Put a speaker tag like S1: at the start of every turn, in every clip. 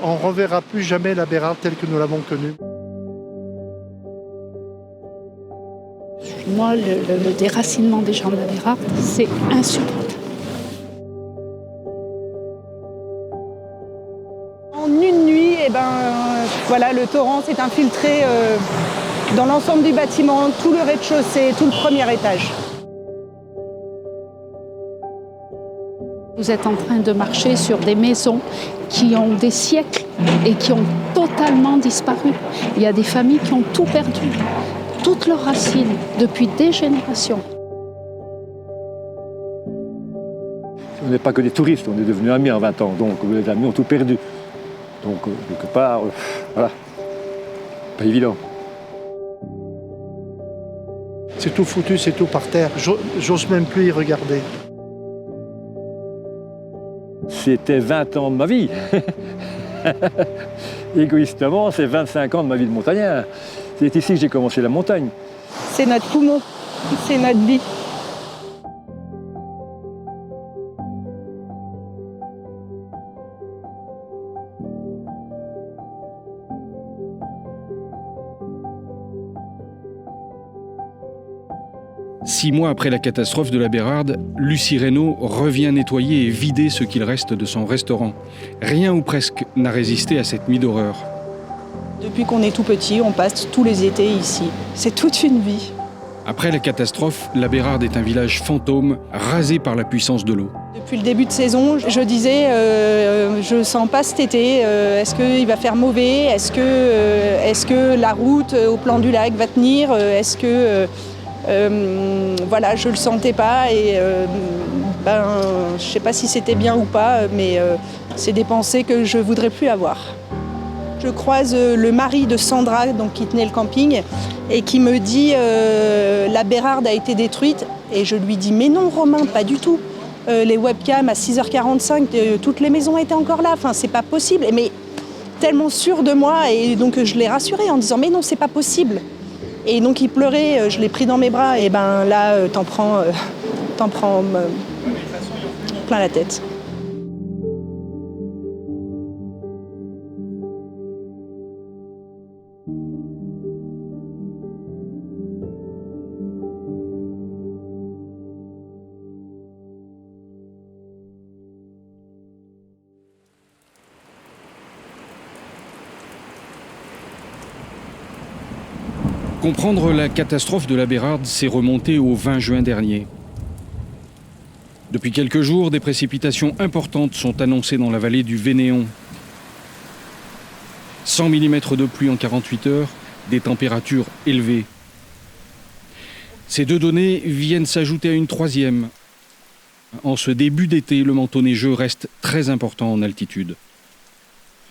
S1: On ne reverra plus jamais la Bérarde telle que nous l'avons connue.
S2: Moi, le déracinement des gens de la Bérarde, c'est insupportable.
S3: En une nuit, voilà, le torrent s'est infiltré dans l'ensemble du bâtiment, tout le rez-de-chaussée, tout le premier étage.
S2: Vous êtes en train de marcher sur des maisons qui ont des siècles et qui ont totalement disparu. Il y a des familles qui ont tout perdu, toutes leurs racines, depuis des générations.
S4: On n'est pas que des touristes, on est devenus amis en 20 ans, donc les amis ont tout perdu. Donc quelque part, voilà, pas évident.
S1: C'est tout foutu, c'est tout par terre. J'ose même plus y regarder.
S4: C'était 20 ans de ma vie. Égoïstement, c'est 25 ans de ma vie de montagnard. C'est ici que j'ai commencé la montagne.
S3: C'est notre poumon, c'est notre vie.
S5: Six mois après la catastrophe de la Bérarde, Lucie Reynaud revient nettoyer et vider ce qu'il reste de son restaurant. Rien ou presque n'a résisté à cette nuit d'horreur.
S3: Depuis qu'on est tout petit, on passe tous les étés ici. C'est toute une vie.
S5: Après la catastrophe, la Bérarde est un village fantôme, rasé par la puissance de l'eau.
S3: Depuis le début de saison, je disais, je sens pas cet été, est-ce qu'il va faire mauvais, est-ce que la route au plan du lac va tenir, est-ce que... voilà, je le sentais pas et je sais pas si c'était bien ou pas, mais c'est des pensées que je voudrais plus avoir. Je croise le mari de Sandra, donc, qui tenait le camping, et qui me dit la Bérarde a été détruite. Et je lui dis mais non Romain, pas du tout. Les webcams à 6h45, toutes les maisons étaient encore là. Enfin, c'est pas possible. Mais tellement sûre de moi, et donc je l'ai rassuré en disant mais non, c'est pas possible. Et donc il pleurait, je l'ai pris dans mes bras, et là, t'en prends plein la tête.
S5: Comprendre la catastrophe de la Bérarde, c'est remonter au 20 juin dernier. Depuis quelques jours, des précipitations importantes sont annoncées dans la vallée du Vénéon. 100 mm de pluie en 48 heures, des températures élevées. Ces deux données viennent s'ajouter à une troisième. En ce début d'été, le manteau neigeux reste très important en altitude.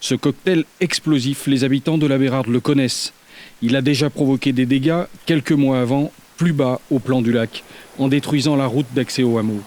S5: Ce cocktail explosif, les habitants de la Bérarde le connaissent. Il a déjà provoqué des dégâts quelques mois avant, plus bas au plan du lac, en détruisant la route d'accès au hameau.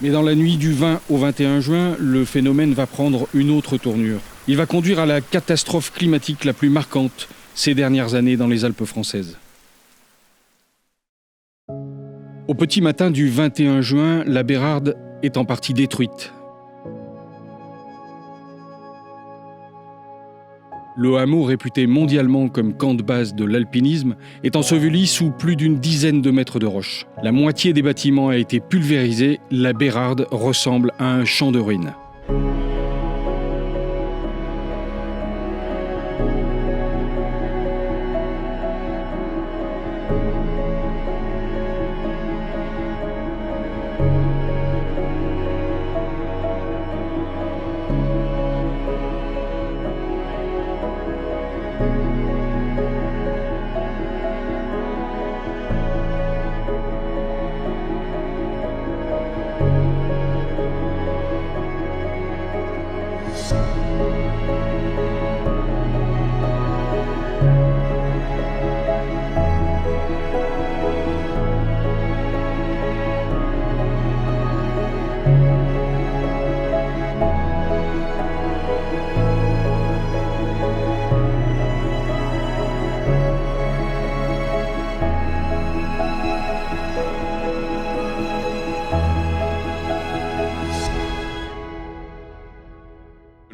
S5: Mais dans la nuit du 20 au 21 juin, le phénomène va prendre une autre tournure. Il va conduire à la catastrophe climatique la plus marquante ces dernières années dans les Alpes françaises. Au petit matin du 21 juin, la Bérarde est en partie détruite. Le hameau, réputé mondialement comme camp de base de l'alpinisme, est enseveli sous plus d'une dizaine de mètres de roches. La moitié des bâtiments a été pulvérisée, la Bérarde ressemble à un champ de ruines.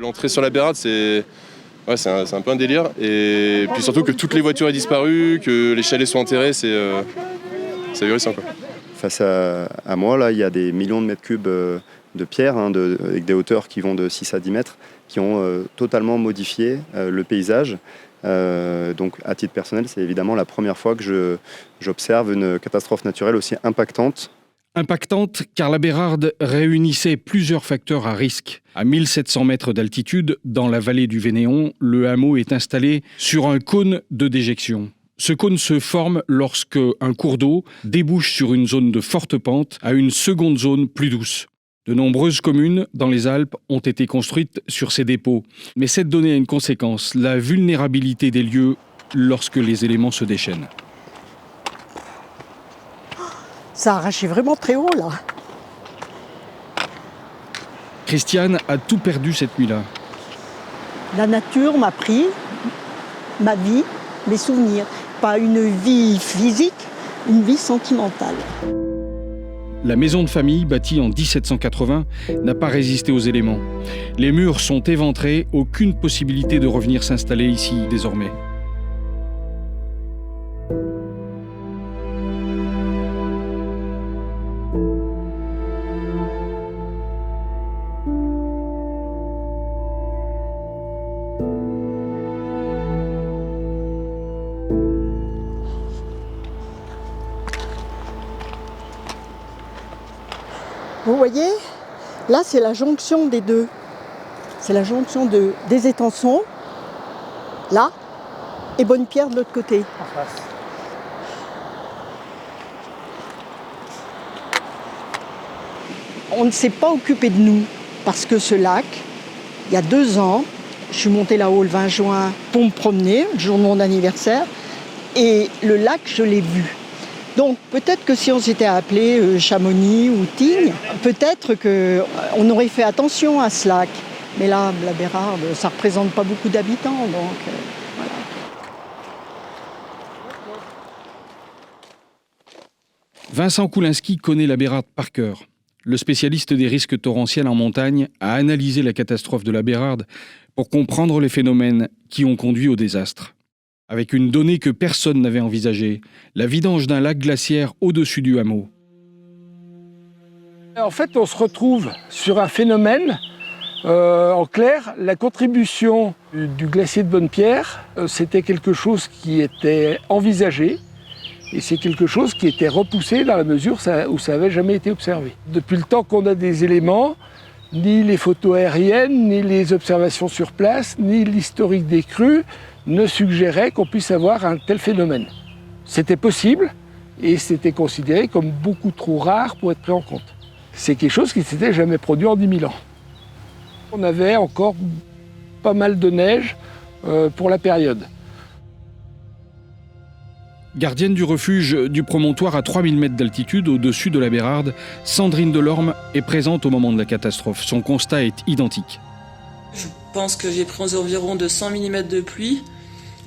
S6: L'entrée sur la Bérarde, c'est un peu un délire. Et puis surtout que toutes les voitures aient disparu, que les chalets soient enterrés, c'est ahurissant, quoi.
S7: Face à moi, là, il y a des millions de mètres cubes de pierre, avec des hauteurs qui vont de 6 à 10 mètres, qui ont totalement modifié le paysage. Donc, à titre personnel, c'est évidemment la première fois que j'observe une catastrophe naturelle aussi impactante.
S5: Impactante car la Bérarde réunissait plusieurs facteurs à risque. À 1700 mètres d'altitude, dans la vallée du Vénéon, le hameau est installé sur un cône de déjection. Ce cône se forme lorsque un cours d'eau débouche sur une zone de forte pente à une seconde zone plus douce. De nombreuses communes dans les Alpes ont été construites sur ces dépôts. Mais cette donnée a une conséquence, la vulnérabilité des lieux lorsque les éléments se déchaînent.
S8: Ça a arraché vraiment très haut, là.
S5: Christiane a tout perdu cette nuit-là.
S8: La nature m'a pris ma vie, mes souvenirs. Pas une vie physique, une vie sentimentale.
S5: La maison de famille, bâtie en 1780, n'a pas résisté aux éléments. Les murs sont éventrés, aucune possibilité de revenir s'installer ici désormais.
S8: Vous voyez, là c'est la jonction des deux. C'est la jonction des Étançons, là, et Bonne-Pierre de l'autre côté.
S1: En face.
S8: On ne s'est pas occupé de nous, parce que ce lac, il y a 2 ans, je suis montée là-haut le 20 juin pour me promener, le jour de mon anniversaire, et le lac, je l'ai vu. Donc peut-être que si on s'était appelé Chamonix ou Tignes, peut-être qu'on aurait fait attention à ce lac. Mais là, la Bérarde, ça ne représente pas beaucoup d'habitants, donc voilà.
S5: Vincent Koulinski connaît la Bérarde par cœur. Le spécialiste des risques torrentiels en montagne a analysé la catastrophe de la Bérarde pour comprendre les phénomènes qui ont conduit au désastre. Avec une donnée que personne n'avait envisagée, la vidange d'un lac glaciaire au-dessus du hameau.
S9: En fait, on se retrouve sur un phénomène. En clair, la contribution du glacier de Bonne-Pierre, c'était quelque chose qui était envisagé et c'est quelque chose qui était repoussé dans la mesure où ça n'avait jamais été observé. Depuis le temps qu'on a des éléments, ni les photos aériennes, ni les observations sur place, ni l'historique des crues ne suggérait qu'on puisse avoir un tel phénomène. C'était possible et c'était considéré comme beaucoup trop rare pour être pris en compte. C'est quelque chose qui ne s'était jamais produit en 10 000 ans. On avait encore pas mal de neige pour la période.
S5: Gardienne du refuge du promontoire à 3000 mètres d'altitude au-dessus de la Bérarde, Sandrine Delorme est présente au moment de la catastrophe. Son constat est identique.
S10: Je pense que j'ai pris environ de 100 mm de pluie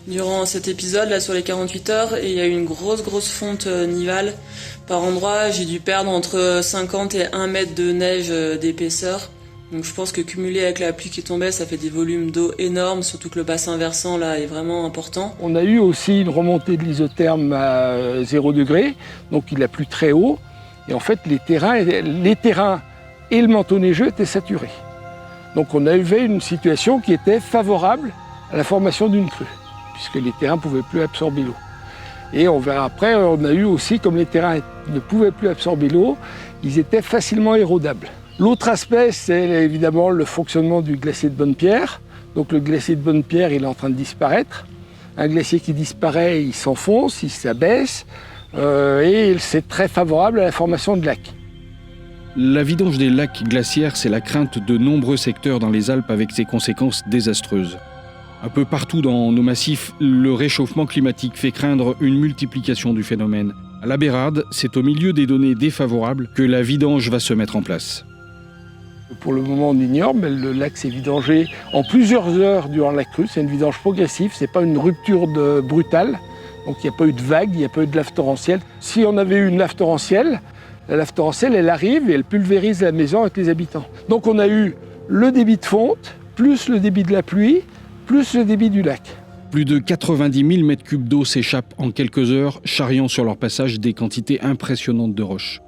S10: durant cet épisode là sur les 48 heures et il y a eu une grosse fonte nivale. Par endroits, j'ai dû perdre entre 50 et 1 mètre de neige d'épaisseur. Donc je pense que cumulé avec la pluie qui tombait, ça fait des volumes d'eau énormes, surtout que le bassin versant là est vraiment important.
S9: On a eu aussi une remontée de l'isotherme à 0 degré, donc il a plu très haut. Et en fait, les terrains et le manteau neigeux étaient saturés. Donc on avait une situation qui était favorable à la formation d'une crue, puisque les terrains ne pouvaient plus absorber l'eau. Et on verra après, on a eu aussi, comme les terrains ne pouvaient plus absorber l'eau, ils étaient facilement érodables. L'autre aspect, c'est évidemment le fonctionnement du glacier de Bonne-Pierre. Donc le glacier de Bonne-Pierre, il est en train de disparaître. Un glacier qui disparaît, il s'enfonce, il s'abaisse, et c'est très favorable à la formation de lacs.
S5: La vidange des lacs glaciaires, c'est la crainte de nombreux secteurs dans les Alpes avec ses conséquences désastreuses. Un peu partout dans nos massifs, le réchauffement climatique fait craindre une multiplication du phénomène. À la Bérarde, c'est au milieu des données défavorables que la vidange va se mettre en place.
S9: Pour le moment, on ignore, mais le lac s'est vidangé en plusieurs heures durant la crue. C'est une vidange progressive, ce n'est pas une rupture brutale. Donc il n'y a pas eu de vague, il n'y a pas eu de lave torrentielle. Si on avait eu une lave torrentielle, la lave torrentielle, elle arrive et elle pulvérise la maison avec les habitants. Donc on a eu le débit de fonte, plus le débit de la pluie, plus le débit du lac.
S5: Plus de 90 000 m3 d'eau s'échappent en quelques heures, charriant sur leur passage des quantités impressionnantes de roches.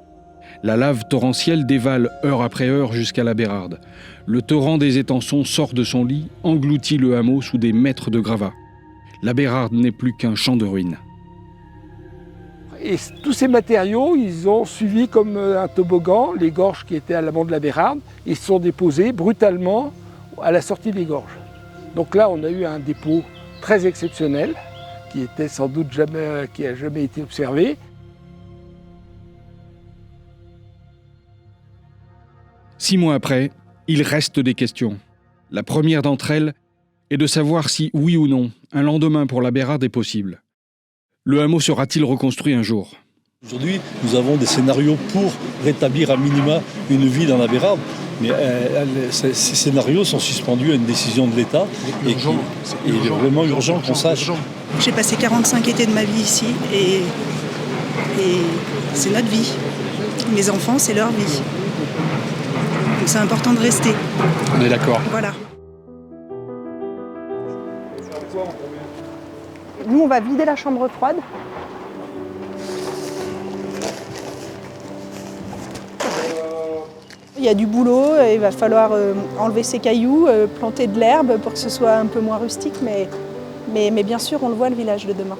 S5: La lave torrentielle dévale heure après heure jusqu'à la Bérarde. Le torrent des étançons sort de son lit, engloutit le hameau sous des mètres de gravats. La Bérarde n'est plus qu'un champ de ruines.
S9: Et tous ces matériaux, ils ont suivi comme un toboggan les gorges qui étaient à l'amont de la Bérarde et se sont déposés brutalement à la sortie des gorges. Donc là, on a eu un dépôt très exceptionnel qui était sans doute qui n'a jamais été observé.
S5: Six mois après, il reste des questions. La première d'entre elles est de savoir si, oui ou non, un lendemain pour la Bérarde est possible. Le hameau sera-t-il reconstruit un jour ?
S11: Aujourd'hui, nous avons des scénarios pour rétablir à minima une vie dans la Bérarde, mais ces scénarios sont suspendus à une décision de l'État et il est vraiment urgent qu'on sache.
S12: J'ai passé 45 étés de ma vie ici et c'est notre vie. Mes enfants, c'est leur vie. Donc c'est important de rester.
S13: On est d'accord.
S12: Voilà.
S3: Nous, on va vider la chambre froide. Il y a du boulot, il va falloir enlever ces cailloux, planter de l'herbe pour que ce soit un peu moins rustique, mais bien sûr, on le voit, le village de demain.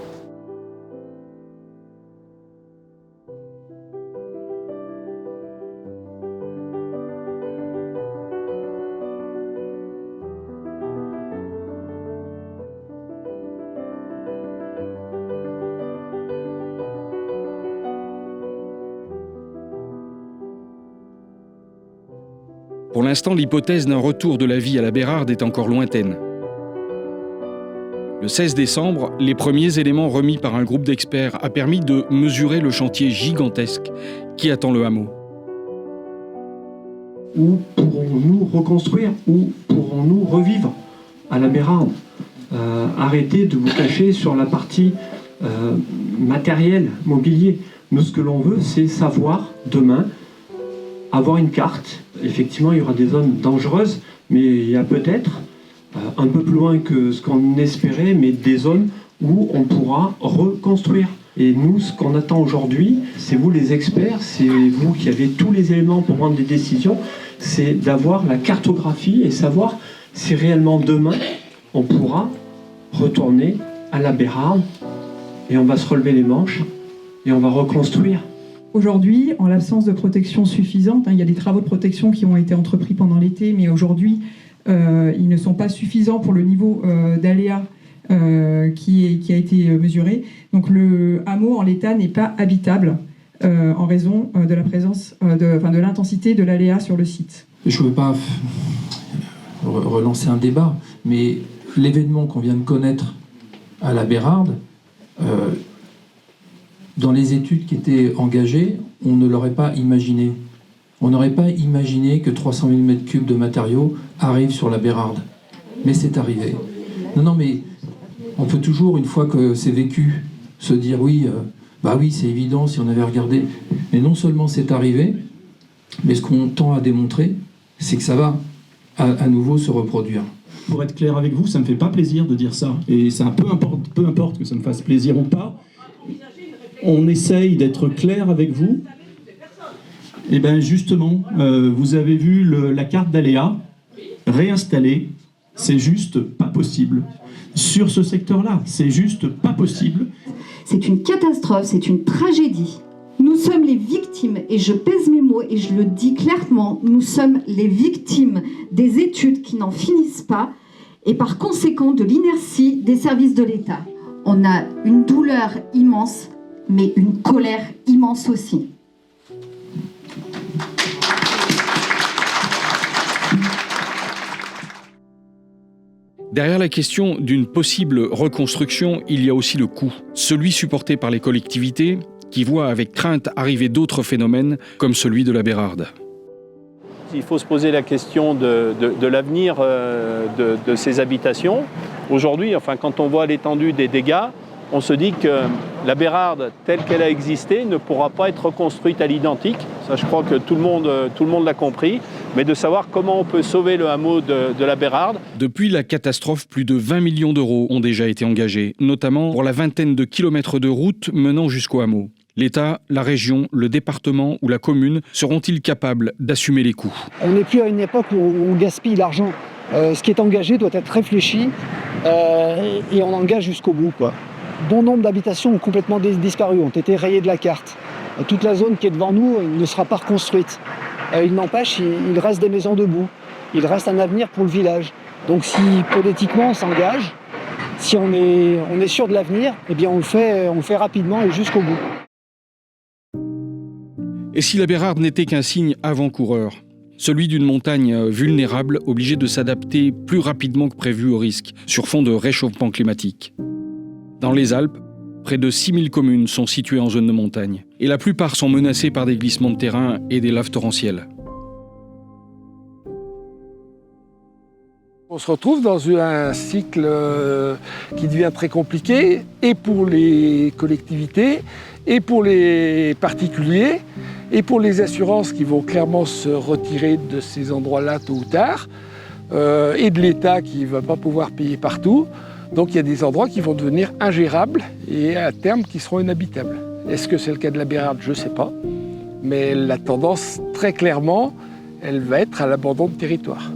S5: Pour l'instant, l'hypothèse d'un retour de la vie à la Bérarde est encore lointaine. Le 16 décembre, les premiers éléments remis par un groupe d'experts a permis de mesurer le chantier gigantesque qui attend le hameau.
S14: Où pourrons-nous reconstruire? Où pourrons-nous revivre à la Bérarde? Arrêtez de vous cacher sur la partie matérielle, mobilier. Nous, ce que l'on veut, c'est savoir demain, avoir une carte. Effectivement, il y aura des zones dangereuses, mais il y a peut-être, un peu plus loin que ce qu'on espérait, mais des zones où on pourra reconstruire. Et nous, ce qu'on attend aujourd'hui, c'est vous les experts, c'est vous qui avez tous les éléments pour prendre des décisions, c'est d'avoir la cartographie et savoir si réellement demain, on pourra retourner à la Bérarde et on va se relever les manches et on va reconstruire.
S15: Aujourd'hui, en l'absence de protection suffisante, il y a des travaux de protection qui ont été entrepris pendant l'été, mais aujourd'hui, ils ne sont pas suffisants pour le niveau d'aléa qui a été mesuré. Donc le hameau, en l'état, n'est pas habitable en raison de la présence, de l'intensité de l'aléa sur le site.
S16: Je ne veux pas relancer un débat, mais l'événement qu'on vient de connaître à la Bérarde, dans les études qui étaient engagées, on ne l'aurait pas imaginé. On n'aurait pas imaginé que 300 000 m3 de matériaux arrivent sur la Bérarde. Mais c'est arrivé. Non, mais on peut toujours, une fois que c'est vécu, se dire oui, oui, c'est évident si on avait regardé. Mais non seulement c'est arrivé, mais ce qu'on tend à démontrer, c'est que ça va à nouveau se reproduire.
S17: Pour être clair avec vous, ça ne me fait pas plaisir de dire ça. Et ça, peu importe que ça me fasse plaisir ou pas, on essaye d'être clair avec vous. Et bien justement, vous avez vu la carte d'aléa réinstallée, c'est juste pas possible. Sur ce secteur-là, c'est juste pas possible.
S18: C'est une catastrophe, c'est une tragédie. Nous sommes les victimes, et je pèse mes mots et je le dis clairement, nous sommes les victimes des études qui n'en finissent pas et par conséquent de l'inertie des services de l'État. On a une douleur immense, mais une colère immense aussi.
S5: Derrière la question d'une possible reconstruction, il y a aussi le coût, celui supporté par les collectivités qui voient avec crainte arriver d'autres phénomènes comme celui de la Bérarde.
S19: Il faut se poser la question de l'avenir de ces habitations. Aujourd'hui, quand on voit l'étendue des dégâts, on se dit que la Bérarde, telle qu'elle a existé, ne pourra pas être reconstruite à l'identique. Ça, je crois que tout le monde l'a compris. Mais de savoir comment on peut sauver le hameau de la Bérarde.
S5: Depuis la catastrophe, plus de 20 millions d'euros ont déjà été engagés, notamment pour la vingtaine de kilomètres de route menant jusqu'au hameau. L'État, la région, le département ou la commune seront-ils capables d'assumer les coûts?
S13: On n'est plus à une époque où on gaspille l'argent. Ce qui est engagé doit être réfléchi et on engage jusqu'au bout, quoi. Bon nombre d'habitations ont complètement disparu, ont été rayées de la carte. Toute la zone qui est devant nous ne sera pas reconstruite. Il n'empêche, il reste des maisons debout. Il reste un avenir pour le village. Donc si politiquement on s'engage, si on est sûr de l'avenir, eh bien on le fait rapidement et jusqu'au bout.
S5: Et si la Bérarde n'était qu'un signe avant-coureur, celui d'une montagne vulnérable obligée de s'adapter plus rapidement que prévu au risque, sur fond de réchauffement climatique. Dans les Alpes, près de 6000 communes sont situées en zone de montagne, et la plupart sont menacées par des glissements de terrain et des laves torrentielles.
S9: On se retrouve dans un cycle qui devient très compliqué, et pour les collectivités, et pour les particuliers, et pour les assurances qui vont clairement se retirer de ces endroits-là tôt ou tard, et de l'État qui ne va pas pouvoir payer partout. Donc il y a des endroits qui vont devenir ingérables et à terme qui seront inhabitables. Est-ce que c'est le cas de la Bérarde? Je ne sais pas. Mais la tendance, très clairement, elle va être à l'abandon de territoire.